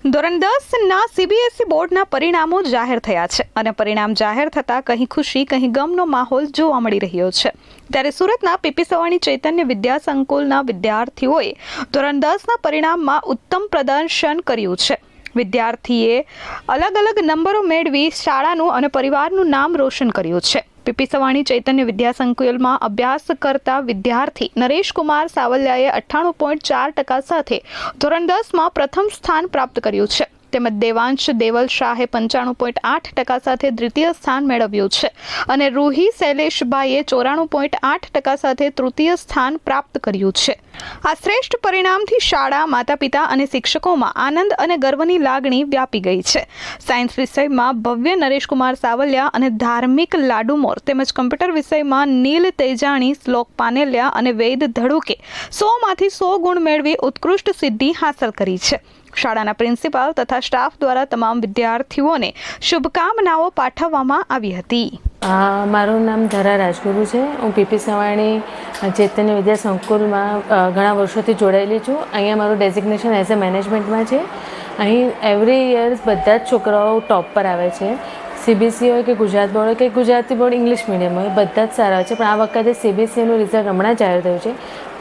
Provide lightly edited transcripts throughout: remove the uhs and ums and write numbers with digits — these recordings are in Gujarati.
ધોરણ 10ના સીબીએસઈ બોર્ડના પરિણામો જાહેર થયા છે અને પરિણામ જાહેર થતાં કંઈ ખુશી કંઈ ગમનો માહોલ જોવા મળી રહ્યો છે। ત્યારે સુરતના પીપી સવાણી ચૈતન્ય વિદ્યા સંકુલના વિદ્યાર્થીઓએ ધોરણ 10ના પરિણામમાં ઉત્તમ પ્રદર્શન કર્યું છે। વિદ્યાર્થીએ અલગ અલગ નંબરો મેળવી શાળાનું અને પરિવારનું નામ રોશન કર્યું છે। પીપી સવાણી ચૈતન્ય વિદ્યા સંકુલમાં અભ્યાસ કરતા વિદ્યાર્થી નરેશ કુમાર સાવલિયાએ 98.4% સાથે ધોરણ 10માં પ્રથમ સ્થાન પ્રાપ્ત કર્યું છે। તેમજ દેવાંશ દેવલ શાહે 95.8% સાથે દ્વિતીય સ્થાન મેળવ્યું છે અને રૂહી શૈલેષભાઈએ 94.8% સાથે તૃતીય સ્થાન પ્રાપ્ત કર્યું છે। આ શ્રેષ્ઠ પરિણામથી શાળા, માતા પિતા અને શિક્ષકોમાં આનંદ અને ગર્વની લાગણી વ્યાપી ગઈ છે। સાયન્સ વિષયમાં ભવ્ય નરેશકુમાર સાવલિયા અને ધાર્મિક લાડુમોર તેમજ કમ્પ્યુટર વિષયમાં નીલ તેજાણી, શ્લોક પાનેલિયા અને વેદ ધડુકે 100માંથી 100 ગુણ મેળવી ઉત્કૃષ્ટ સિદ્ધિ હાંસલ કરી છે। શાળાના પ્રિન્સિપાલ તથા સ્ટાફ દ્વારા તમામ વિદ્યાર્થીઓને શુભકામનાઓ પાઠવવામાં આવી હતી। મારું નામ ધરા રાજગુરુ છે। હું પીપી સવાણી ચૈતન્ય વિદ્યા સંકુલમાં ઘણા વર્ષોથી જોડાયેલી છું। અહીંયા મારું ડેઝિગ્નેશન એઝ અ મેનેજમેન્ટમાં છે। અહીં એવરી યર બધા જ છોકરાઓ ટોપ પર આવે છે। સીબીએસઈ હોય કે ગુજરાત બોર્ડ હોય કે ગુજરાતી બોર્ડ ઇંગ્લિશ મીડિયમ હોય, બધા જ સારા હોય છે। પણ આ વખતે સીબીએસઈનું રિઝલ્ટ હમણાં જાહેર થયું છે,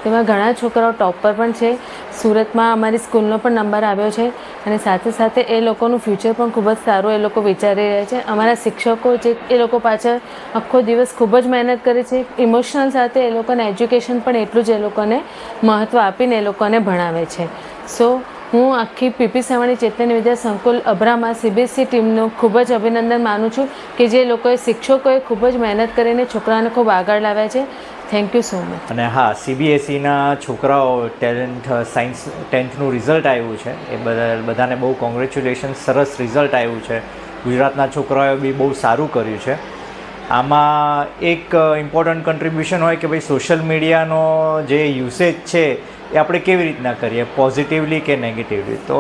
તેમાં ઘણા છોકરાઓ ટોપ પર પણ છે। સુરતમાં અમારી સ્કૂલનો પણ નંબર આવ્યો છે અને સાથે સાથે એ લોકોનું ફ્યુચર પણ ખૂબ જ સારું એ લોકો વિચારી રહ્યા છે। અમારા શિક્ષકો જે એ લોકો પાછળ આખો દિવસ ખૂબ જ મહેનત કરે છે। ઇમોશનલ સાથે એ લોકોને એજ્યુકેશન પણ એટલું જ એ લોકોને મહત્ત્વ આપીને એ લોકોને ભણાવે છે। સો હું આખી પીપી સવાણી ચૈતન્ય વિદ્યા સંકુલ અબ્રામાં સીબીએસઈ ટીમનું ખૂબ જ અભિનંદન માનું છું કે જે લોકોએ શિક્ષકોએ ખૂબ જ મહેનત કરીને છોકરાઓને ખૂબ આગળ લાવ્યા છે। Thank you so much. અને હા, સીબીએસઈના છોકરાઓ સાયન્સ 10થનું રિઝલ્ટ આવ્યું છે એ બધાને બહુ કોંગ્રેચ્યુલેશન। સરસ રિઝલ્ટ આવ્યું છે। ગુજરાતના છોકરાઓએ બી બહુ સારું કર્યું છે। આમાં એક ઇમ્પોર્ટન્ટ કન્ટ્રીબ્યુશન હોય કે ભાઈ સોશિયલ મીડિયાનો જે યુસેજ છે એ આપણે કેવી રીતના કરીએ, પોઝિટિવલી કે નેગેટિવલી। તો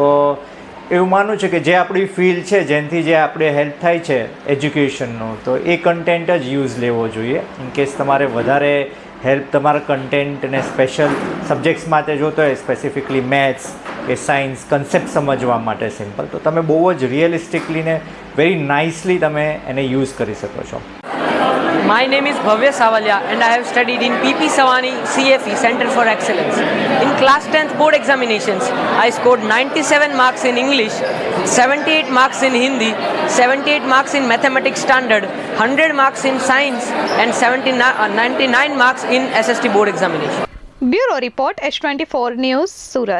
એવું માનું છે કે જે આપણી ફિલ્ડ છે, જેનાથી જે આપણે હેલ્પ થાય છે એજ્યુકેશનનું, તો એ કન્ટેન્ટ જ યુઝ લેવો જોઈએ। ઇન કેસ તમારે વધારે હેલ્પ તમારા કન્ટેન્ટને સ્પેશિયલ સબ્જેક્ટ્સ માટે જોતો હોય, સ્પેસિફિકલી મેથ્સ કે સાયન્સ કન્સેપ્ટ સમજવા માટે સિમ્પલ, તો તમે બહુ જ રિયલિસ્ટિકલી ને વેરી નાઇસલી તમે એને યુઝ કરી શકો છો। My name is Bhavya Savalia and I have studied in PP Savani CFE Center for Excellence. In class 10th board examinations, I scored 97 marks in English, 78 marks in Hindi, 78 marks in Mathematics Standard, 100 marks in Science and 99 marks in SST board examination. Bureau report H24 news Surat.